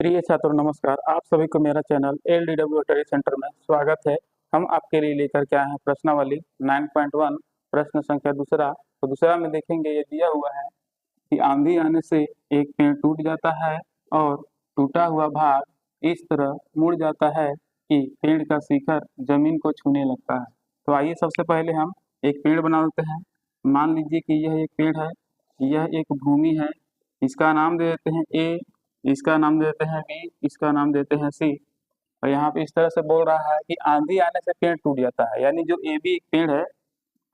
प्रिय छात्रों नमस्कार। आप सभी को मेरा चैनल LDW स्टडी सेंटर में स्वागत है। हम आपके लिए लेकर के आए हैं प्रश्नावली 9.1 प्रश्न संख्या दूसरा। तो दूसरा में देखेंगे, ये दिया हुआ है कि आंधी आने से एक पेड़ टूट जाता है और टूटा हुआ भाग इस तरह मुड़ जाता है कि पेड़ का शिखर जमीन को छूने लगता है। तो आइए सबसे पहले हम एक पेड़ बना लेते हैं। मान लीजिए कि यह एक पेड़ है, यह एक भूमि है। इसका नाम दे देते हैं ए, इसका नाम दे देते हैं बी, इसका नाम देते हैं सी। और यहाँ पे इस तरह से बोल रहा है कि आंधी आने से पेड़ टूट जाता है, यानी जो ए बी एक पेड़ है,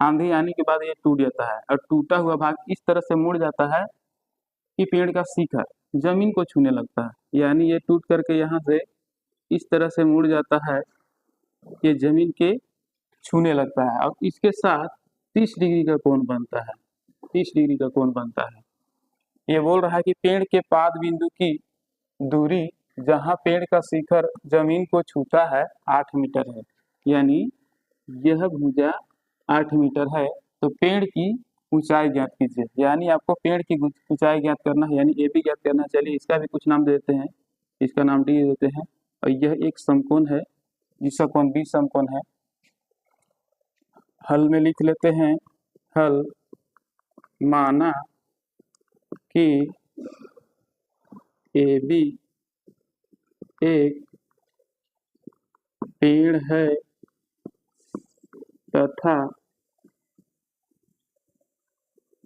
आंधी आने के बाद ये टूट जाता है और टूटा हुआ भाग इस तरह से मुड़ जाता है कि पेड़ का शिखर जमीन को छूने लगता है। यानी ये टूट करके यहाँ से इस तरह से मुड़ जाता है, ये जमीन के छूने लगता है और इसके साथ 30 डिग्री का कोण बनता है। 30 डिग्री का कोण बनता है। ये बोल रहा है कि पेड़ के पाद बिंदु की दूरी जहां पेड़ का शिखर जमीन को छूता है 8 मीटर है, यानी यह भुजा 8 मीटर है। तो पेड़ की ऊंचाई ज्ञात कीजिए, यानी आपको पेड़ की ऊंचाई ज्ञात करना है, यानी ए बी ज्ञात करना है। चलिए इसका भी कुछ नाम देते हैं, इसका नाम डी देते हैं। और यह एक समकोण है जिसका कोण बी समकोण है। हल में लिख लेते हैं, हल माना कि ए बी एक पेड़ है तथा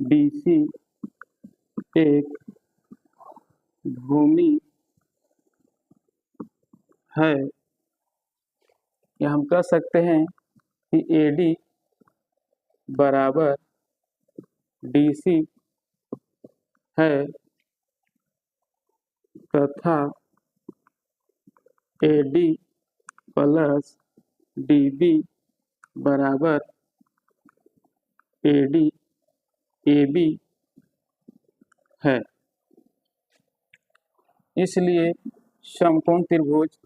BC एक भूमि है। या हम कह सकते हैं कि AD बराबर DC है तथा AD प्लस DB बराबर AD AB है। इसलिए समकोण त्रिभुज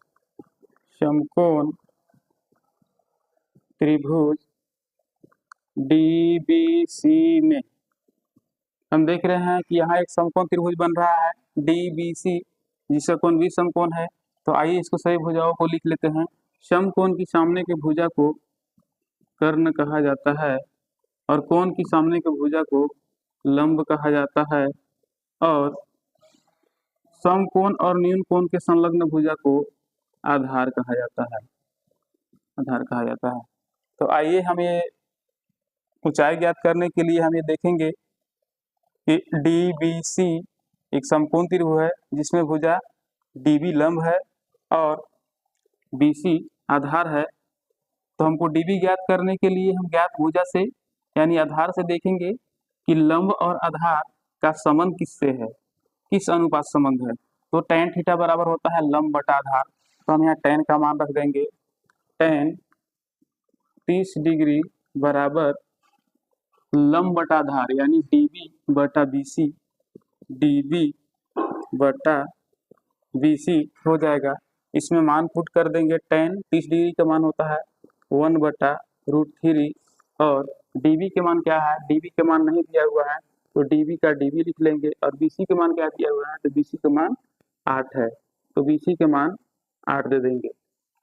DBC में हम देख रहे हैं कि यहाँ एक समकोण त्रिभुज बन रहा है DBC, जिसका कोण भी समकोण है। तो आइए इसको सही भुजाओं को लिख लेते हैं। समकोण की सामने की भुजा को कर्ण कहा जाता है और कोण की सामने की भुजा को लंब कहा जाता है और समकोण और न्यून कोण के संलग्न भुजा को आधार कहा जाता है। आधार कहा जाता है। तो आइए हम ये ऊंचाई ज्ञात करने के लिए हम ये देखेंगे कि DBC एक समकोण त्रिभुज है जिसमें भुजा DB लंब है और BC आधार है। तो हमको DB ज्ञात करने के लिए हम ज्ञात भुजा से यानी आधार से देखेंगे कि लंब और आधार का संबंध किससे है, किस अनुपात संबंध है। तो tan थीटा बराबर होता है लंब बटा आधार। तो हम यहाँ tan का मान रख देंगे, tan 30 डिग्री बराबर लंब बटा आधार यानी DB बटा BC, DB बटा BC हो जाएगा। इसमें मान पुट कर देंगे। tan 30 डिग्री का मान होता है 1/√3 और DB के मान क्या है, DB के मान नहीं दिया हुआ है तो DB का DB लिख लेंगे और BC के मान क्या दिया हुआ है तो BC का मान 8 है तो BC के मान 8 दे देंगे।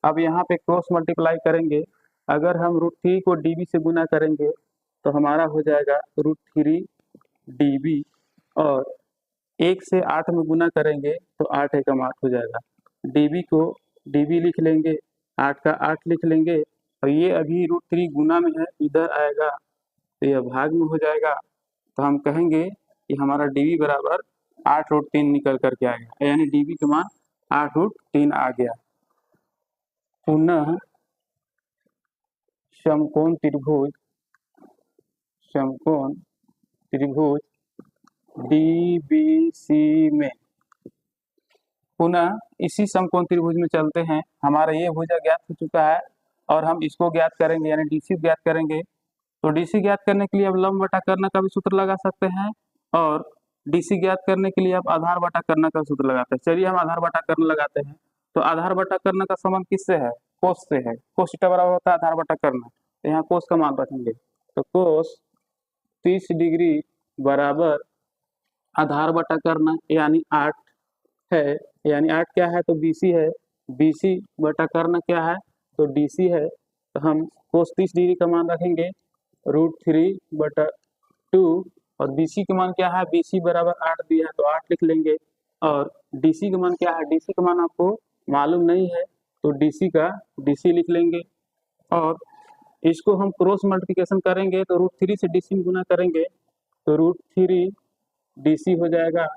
अब यहाँ पे क्रॉस मल्टीप्लाई करेंगे। अगर हम √3 को DB से गुना करेंगे तो हमारा हो जाएगा √3 DB और 1 से 8 में गुना करेंगे तो 8 एकम 8 हो जाएगा। DB को DB लिख लेंगे, 8 का 8 लिख लेंगे और ये अभी √3 गुना में है, इधर आएगा तो यह भाग में हो जाएगा। तो हम कहेंगे कि हमारा DB बराबर 8√3 निकल करके आ गया, यानी DB का मान 8√3 आ गया। पुनः समकोण त्रिभुज DBC में पुनः इसी समकोण त्रिभुज में चलते हैं। हमारा ये भुजा ज्ञात हो चुका है और हम इसको ज्ञात करेंगे यानी DC ज्ञात करेंगे। तो DC ज्ञात करने के लिए अब लंब बटा कर्ण का भी सूत्र लगा सकते हैं और DC ज्ञात करने के लिए आप आधार बटा कर्ण का सूत्र लगाते हैं। चलिए हम आधार बटा कर्ण लगाते हैं। तो आधार बटा कर्ण का संबंध किससे है, कोस से है। कोस थीटा बराबर होता है आधार बटा कर्ण। तो यहाँ कोस का मान रखेंगे तो कोस 30 डिग्री बराबर आधार बटा कर्ण यानी 8 है यानी 8 क्या है तो BC है, BC बटा कर्ण क्या है तो DC है। तो हम cos 30 डिग्री का मान रखेंगे √3/2 और BC का मान क्या है, BC बराबर 8 दिया है तो 8 लिख लेंगे। और DC का मान क्या है, DC का मान आपको मालूम नहीं है तो DC का DC लिख लेंगे। और इसको हम क्रॉस मल्टीप्लिकेशन करेंगे तो √3 से DC में गुना करेंगे तो √3 DC हो जाएगा।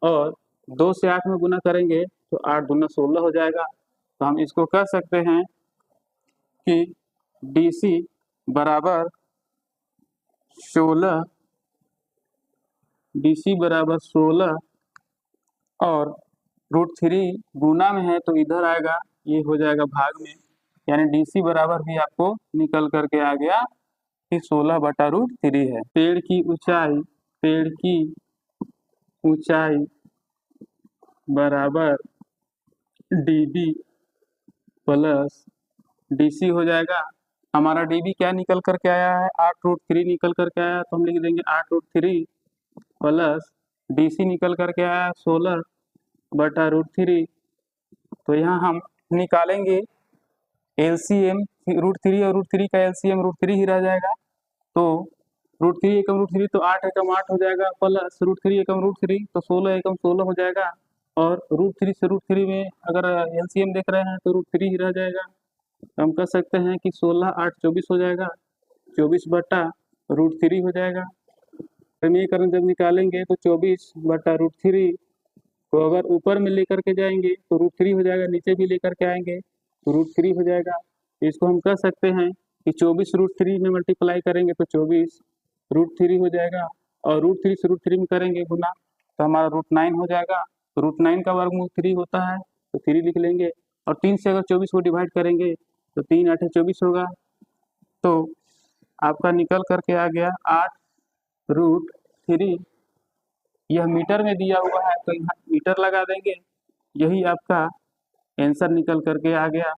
और 2 से 8 में गुना करेंगे तो 8 दूना 16 हो जाएगा। तो हम इसको कह सकते हैं कि DC बराबर 16, DC बराबर 16 और √3 गुना में है तो इधर आएगा, ये हो जाएगा भाग में, यानी DC बराबर भी आपको निकल करके आ गया कि 16/√3 है। पेड़ की ऊंचाई बराबर DB प्लस DC हो जाएगा। हमारा DB क्या निकल करके आया है, 8√3 निकल करके आया, तो हम लिख देंगे 8√3 प्लस DC निकल करके आया 16/√3। तो यहाँ हम निकालेंगे LCM, √3 और √3 का LCM √3 ही रह जाएगा। तो √3 एकम √3 तो 8 एकम 8 हो जाएगा, प्लस √3 एकम √3 तो 16 एकम 16 हो जाएगा। और √3 से √3 में अगर LCM देख रहे हैं तो √3 ही रह जाएगा। तो हम कह सकते हैं कि 16 8 24 हो जाएगा, 24/√3 हो जाएगा। समीकरण जब निकालेंगे तो 24/√3 को अगर ऊपर में लेकर के जाएंगे तो √3 हो जाएगा, नीचे भी लेकर के आएंगे तो √3 हो जाएगा। इसको हम कह सकते हैं कि 24 √3 में मल्टीप्लाई करेंगे तो 24 √3 हो जाएगा। और √3 से √3 में करेंगे गुना तो हमारा √9 हो जाएगा। तो √9 का वर्गमूल 3 होता है तो 3 लिख लेंगे। और 3 से अगर 24 को डिवाइड करेंगे तो 3 8 24 होगा। तो आपका निकल करके आ गया 8√3। यह मीटर में दिया हुआ है तो यहाँ मीटर लगा देंगे, यही आपका आंसर निकल करके आ गया।